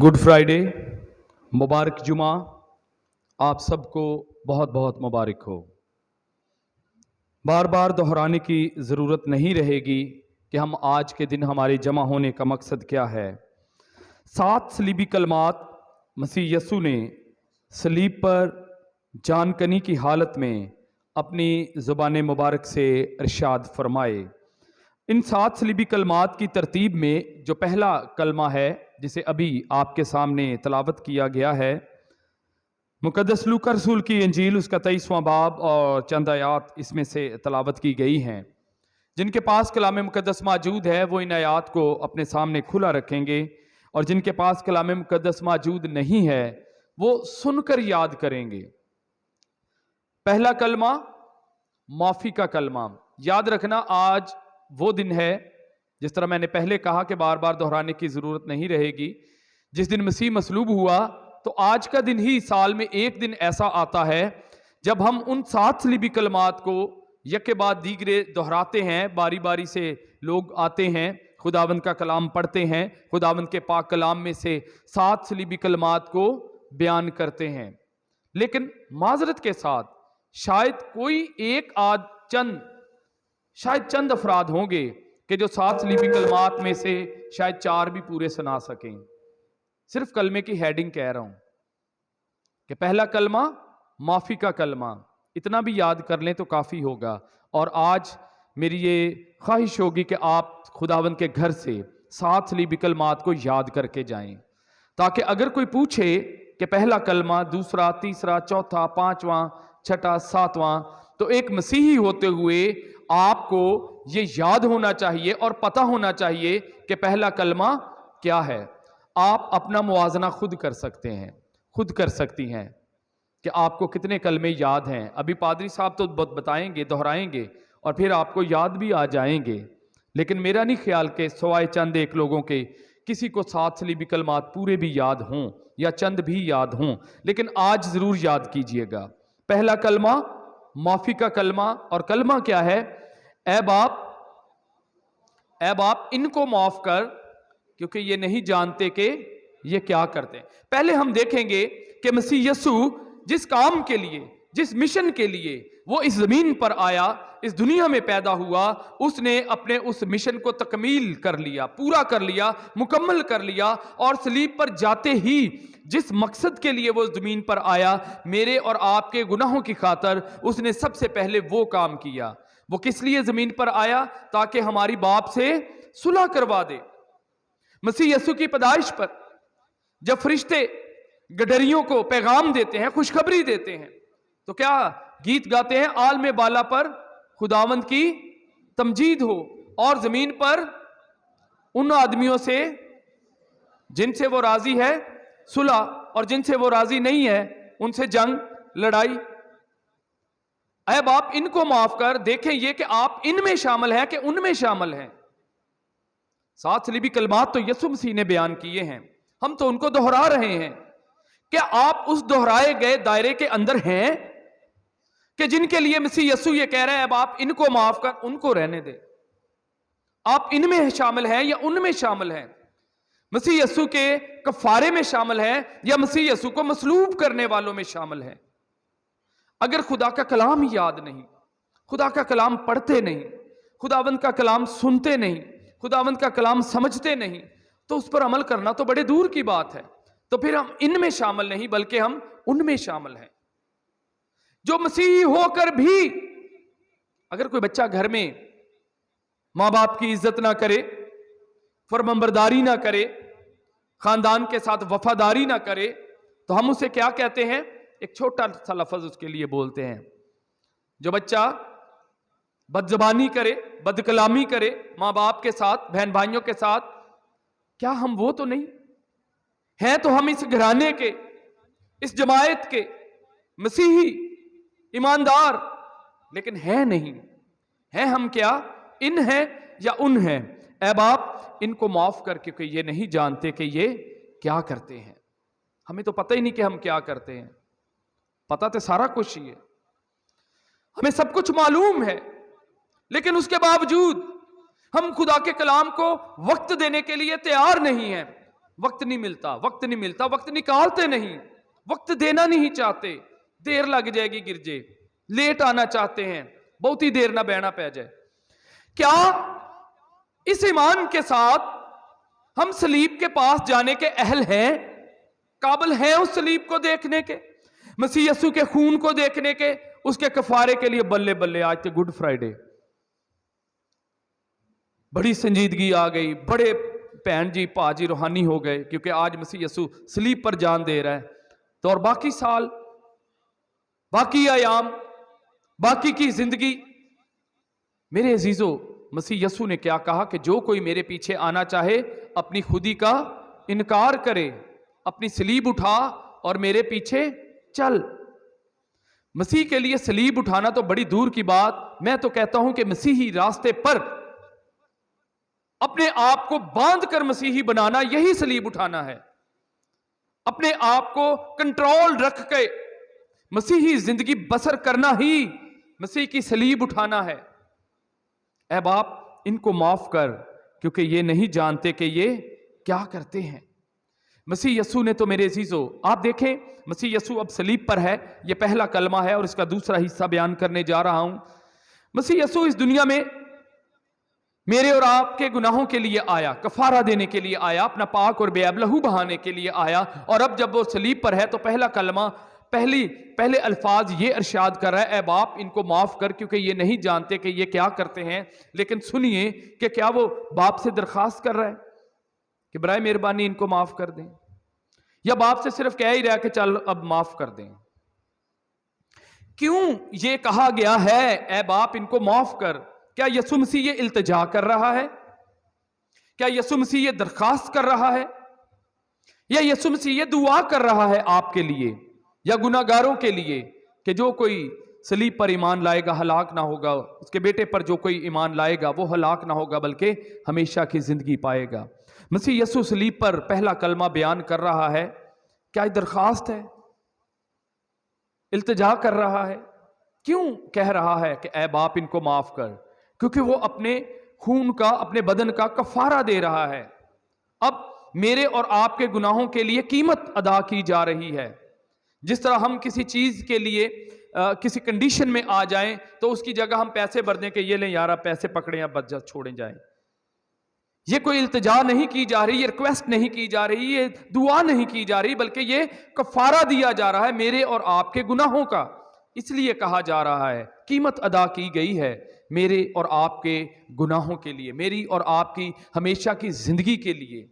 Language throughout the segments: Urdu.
گڈ فرائیڈے، مبارک جمعہ آپ سب کو بہت بہت مبارک ہو۔ بار بار دہرانے کی ضرورت نہیں رہے گی کہ ہم آج کے دن ہمارے جمع ہونے کا مقصد کیا ہے۔ 7 صلیبی کلمات مسیح یسوع نے صلیب پر جان کنی کی حالت میں اپنی زبان مبارک سے ارشاد فرمائے۔ ان 7 صلیبی کلمات کی ترتیب میں جو پہلا کلمہ ہے جسے ابھی آپ کے سامنے تلاوت کیا گیا ہے، مقدس لوکا رسول کی انجیل اس کا 23واں باب اور چند آیات اس میں سے تلاوت کی گئی ہیں۔ جن کے پاس کلام مقدس موجود ہے وہ ان آیات کو اپنے سامنے کھلا رکھیں گے، اور جن کے پاس کلام مقدس موجود نہیں ہے وہ سن کر یاد کریں گے۔ پہلا کلمہ معافی کا کلمہ۔ یاد رکھنا آج وہ دن ہے، جس طرح میں نے پہلے کہا کہ بار بار دہرانے کی ضرورت نہیں رہے گی، جس دن مسیح مصلوب ہوا، تو آج کا دن ہی سال میں ایک دن ایسا آتا ہے جب ہم ان 7 صلیبی کلمات کو یک کے بعد دیگرے دہراتے ہیں۔ باری باری سے لوگ آتے ہیں، خداوند کا کلام پڑھتے ہیں، خداوند کے پاک کلام میں سے 7 صلیبی کلمات کو بیان کرتے ہیں۔ لیکن معذرت کے ساتھ شاید کوئی ایک آدھ چند افراد ہوں گے کہ جو 7 صلیبی کلمات میں سے شاید 4 بھی پورے سنا سکیں۔ صرف کلمے کی ہیڈنگ کہہ رہا ہوں کہ پہلا کلمہ معافی کا کلمہ، اتنا بھی یاد کر لیں تو کافی ہوگا۔ اور آج میری یہ خواہش ہوگی کہ آپ خداوند کے گھر سے 7 صلیبی کلمات کو یاد کر کے جائیں، تاکہ اگر کوئی پوچھے کہ پہلا کلمہ، دوسرا، تیسرا، چوتھا، 5واں، چھٹا، 7واں، تو ایک مسیحی ہوتے ہوئے آپ کو یہ یاد ہونا چاہیے اور پتہ ہونا چاہیے کہ پہلا کلمہ کیا ہے۔ آپ اپنا موازنہ خود کر سکتے ہیں، خود کر سکتی ہیں کہ آپ کو کتنے کلمے یاد ہیں۔ ابھی پادری صاحب تو بتائیں گے، دہرائیں گے، اور پھر آپ کو یاد بھی آ جائیں گے۔ لیکن میرا نہیں خیال کہ سوائے چند ایک لوگوں کے کسی کو 7 صلیبی کلمات پورے بھی یاد ہوں یا چند بھی یاد ہوں، لیکن آج ضرور یاد کیجئے گا۔ پہلا کلمہ معافی کا کلمہ، اور کلمہ کیا ہے؟ اے باپ ان کو معاف کر، کیونکہ یہ نہیں جانتے کہ یہ کیا کرتے ہیں۔ پہلے ہم دیکھیں گے کہ مسیح یسوع جس کام کے لیے، جس مشن کے لیے وہ اس زمین پر آیا، اس دنیا میں پیدا ہوا، اس نے اپنے اس مشن کو تکمیل کر لیا، پورا کر لیا، مکمل کر لیا، اور صلیب پر جاتے ہی جس مقصد کے لیے وہ زمین پر آیا، میرے اور آپ کے گناہوں کی خاطر اس نے سب سے پہلے وہ کام کیا۔ وہ کس لیے زمین پر آیا؟ تاکہ ہماری باپ سے صلح کروا دے۔ مسیح یسوع کی پیدائش پر جب فرشتے گڈریوں کو پیغام دیتے ہیں، خوشخبری دیتے ہیں، تو کیا گیت گاتے ہیں؟ عالم بالا پر خداوند کی تمجید ہو، اور زمین پر ان آدمیوں سے جن سے وہ راضی ہے صلح، اور جن سے وہ راضی نہیں ہے ان سے جنگ، لڑائی۔ اے باپ ان کو معاف کر۔ دیکھیں یہ کہ آپ ان میں شامل ہیں کہ ان میں شامل ہیں۔ 7 صلیبی کلمات تو یسوع مسیح نے بیان کیے ہیں، ہم تو ان کو دہرا رہے ہیں۔ کیا آپ اس دہرائے گئے دائرے کے اندر ہیں کہ جن کے لیے مسیح یسوع یہ کہہ رہے ہیں اب آپ ان کو معاف کر، ان کو رہنے دے؟ آپ ان میں شامل ہیں یا ان میں شامل ہیں؟ مسیح یسوع کے کفارے میں شامل ہیں یا مسیح یسوع کو مصلوب کرنے والوں میں شامل ہیں؟ اگر خدا کا کلام ہی یاد نہیں، خدا کا کلام پڑھتے نہیں، خداوند کا کلام سنتے نہیں، خداوند کا کلام سمجھتے نہیں، تو اس پر عمل کرنا تو بڑے دور کی بات ہے۔ تو پھر ہم ان میں شامل نہیں بلکہ ہم ان میں شامل ہیں جو مسیحی ہو کر بھی اگر کوئی بچہ گھر میں ماں باپ کی عزت نہ کرے، فرمانبرداری نہ کرے، خاندان کے ساتھ وفاداری نہ کرے، تو ہم اسے کیا کہتے ہیں؟ ایک چھوٹا سا لفظ اس کے لیے بولتے ہیں۔ جو بچہ بد زبانی کرے، بد کلامی کرے ماں باپ کے ساتھ، بہن بھائیوں کے ساتھ، کیا ہم وہ تو نہیں ہیں؟ تو ہم اس گھرانے کے، اس جماعت کے مسیحی ایماندار، لیکن ہیں نہیں۔ ہیں ہم کیا؟ ان ہیں یا ان ہیں؟ اے باپ ان کو معاف کر، کیونکہ یہ نہیں جانتے کہ یہ کیا کرتے ہیں۔ ہمیں تو پتہ ہی نہیں کہ ہم کیا کرتے ہیں، پتہ تو سارا کچھ ہی ہے، ہمیں سب کچھ معلوم ہے، لیکن اس کے باوجود ہم خدا کے کلام کو وقت دینے کے لیے تیار نہیں ہیں۔ وقت نہیں ملتا، وقت نہیں ملتا، وقت نکالتے نہیں، وقت دینا نہیں چاہتے، دیر لگ جائے گی گرجے، لیٹ آنا چاہتے ہیں، بہت ہی دیر نہ بہنا پہ جائے۔ کیا اس ایمان کے ساتھ ہم صلیب کے پاس جانے کے اہل ہیں، قابل ہیں اس صلیب کو دیکھنے کے، مسیح یسوع کے خون کو دیکھنے کے، اس کے کفارے کے لیے؟ بلے بلے، آج تو گڈ فرائیڈے، بڑی سنجیدگی آ گئی، بڑے بہن جی پاجی روحانی ہو گئے کیونکہ آج مسیح یسوع صلیب پر جان دے رہا ہے۔ تو اور باقی سال، باقی ایام، باقی کی زندگی، میرے عزیزو مسیح یسوع نے کیا کہا کہ جو کوئی میرے پیچھے آنا چاہے اپنی خودی کا انکار کرے، اپنی صلیب اٹھا اور میرے پیچھے چل۔ مسیح کے لیے صلیب اٹھانا تو بڑی دور کی بات، میں تو کہتا ہوں کہ مسیحی راستے پر اپنے آپ کو باندھ کر مسیحی بنانا یہی صلیب اٹھانا ہے۔ اپنے آپ کو کنٹرول رکھ کے مسیحی زندگی بسر کرنا ہی مسیح کی صلیب اٹھانا ہے۔ اے باپ ان کو معاف کر کیونکہ یہ نہیں جانتے کہ یہ کیا کرتے ہیں۔ مسیح یسوع نے تو میرے عزیزو، آپ دیکھیں مسیح یسوع اب صلیب پر ہے، یہ پہلا کلمہ ہے اور اس کا دوسرا حصہ بیان کرنے جا رہا ہوں۔ مسیح یسوع اس دنیا میں میرے اور آپ کے گناہوں کے لیے آیا، کفارہ دینے کے لیے آیا، اپنا پاک اور بے عیب لہو بہانے کے لیے آیا، اور اب جب وہ صلیب پر ہے تو پہلا کلمہ، پہلے الفاظ یہ ارشاد کر رہا ہے، اے باپ ان کو معاف کر کیونکہ یہ نہیں جانتے کہ یہ کیا کرتے ہیں۔ لیکن سنیے کہ کیا وہ باپ سے درخواست کر رہا ہے کہ برائے مہربانی ان کو معاف کر دیں، یا باپ سے صرف کہہ ہی رہا کہ چل اب معاف کر دیں؟ کیوں یہ کہا گیا ہے اے باپ ان کو معاف کر؟ کیا یسوع مسیح یہ التجا کر رہا ہے؟ کیا یسوع مسیح یہ درخواست کر رہا ہے؟ یا یسوع مسیح یہ دعا کر رہا ہے آپ کے لیے یا گناہگاروں کے لیے کہ جو کوئی صلیب پر ایمان لائے گا ہلاک نہ ہوگا، اس کے بیٹے پر جو کوئی ایمان لائے گا وہ ہلاک نہ ہوگا بلکہ ہمیشہ کی زندگی پائے گا؟ مسیح یسوع صلیب پر پہلا کلمہ بیان کر رہا ہے، کیا یہ درخواست ہے؟ التجا کر رہا ہے؟ کیوں کہہ رہا ہے کہ اے باپ ان کو معاف کر؟ کیونکہ وہ اپنے خون کا، اپنے بدن کا کفارہ دے رہا ہے۔ اب میرے اور آپ کے گناہوں کے لیے قیمت ادا کی جا رہی ہے۔ جس طرح ہم کسی چیز کے لیے کسی کنڈیشن میں آ جائیں تو اس کی جگہ ہم پیسے بھر دیں کہ یہ لیں یارا پیسے پکڑیں اب بچ چھوڑیں جائیں۔ یہ کوئی التجا نہیں کی جا رہی، یہ ریکویسٹ نہیں کی جا رہی، یہ دعا نہیں کی جا رہی، بلکہ یہ کفارہ دیا جا رہا ہے میرے اور آپ کے گناہوں کا۔ اس لیے کہا جا رہا ہے قیمت ادا کی گئی ہے میرے اور آپ کے گناہوں کے لیے، میری اور آپ کی ہمیشہ کی زندگی کے لیے۔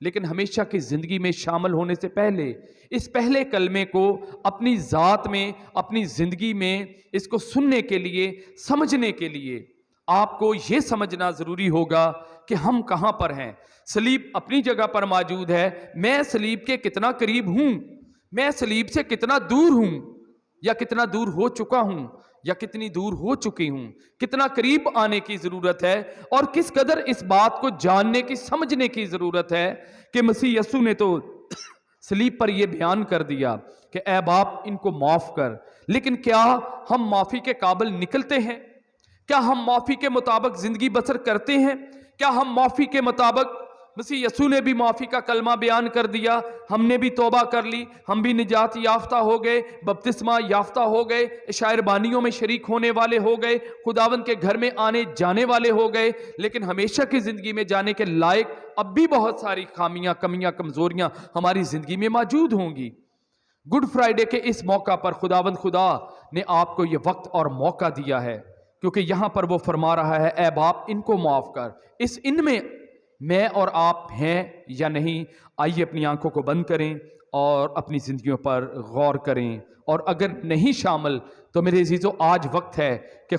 لیکن ہمیشہ کی زندگی میں شامل ہونے سے پہلے اس پہلے کلمے کو اپنی ذات میں، اپنی زندگی میں اس کو سننے کے لیے، سمجھنے کے لیے آپ کو یہ سمجھنا ضروری ہوگا کہ ہم کہاں پر ہیں۔ صلیب اپنی جگہ پر موجود ہے، میں صلیب کے کتنا قریب ہوں، میں صلیب سے کتنا دور ہوں، یا کتنا دور ہو چکا ہوں، یا کتنی دور ہو چکی ہوں، کتنا قریب آنے کی ضرورت ہے، اور کس قدر اس بات کو جاننے کی، سمجھنے کی ضرورت ہے کہ مسیح یسوع نے تو صلیب پر یہ بیان کر دیا کہ اے باپ ان کو معاف کر۔ لیکن کیا ہم معافی کے قابل نکلتے ہیں؟ کیا ہم معافی کے مطابق زندگی بسر کرتے ہیں؟ کیا ہم معافی کے مطابق، مسیح یسوع نے بھی معافی کا کلمہ بیان کر دیا، ہم نے بھی توبہ کر لی، ہم بھی نجات یافتہ ہو گئے، بپتسمہ یافتہ ہو گئے، عشاء ربانیوں میں شریک ہونے والے ہو گئے، خداوند کے گھر میں آنے جانے والے ہو گئے، لیکن ہمیشہ کی زندگی میں جانے کے لائق اب بھی بہت ساری خامیاں، کمیاں، کمزوریاں ہماری زندگی میں موجود ہوں گی۔ گڈ فرائیڈے کے اس موقع پر خداوند خدا نے آپ کو یہ وقت اور موقع دیا ہے، کیونکہ یہاں پر وہ فرما رہا ہے اے باپ ان کو معاف کر۔ ان میں میں اور آپ ہیں یا نہیں؟ آئیے اپنی آنکھوں کو بند کریں اور اپنی زندگیوں پر غور کریں، اور اگر نہیں شامل تو میرے عزیزو آج وقت ہے کہ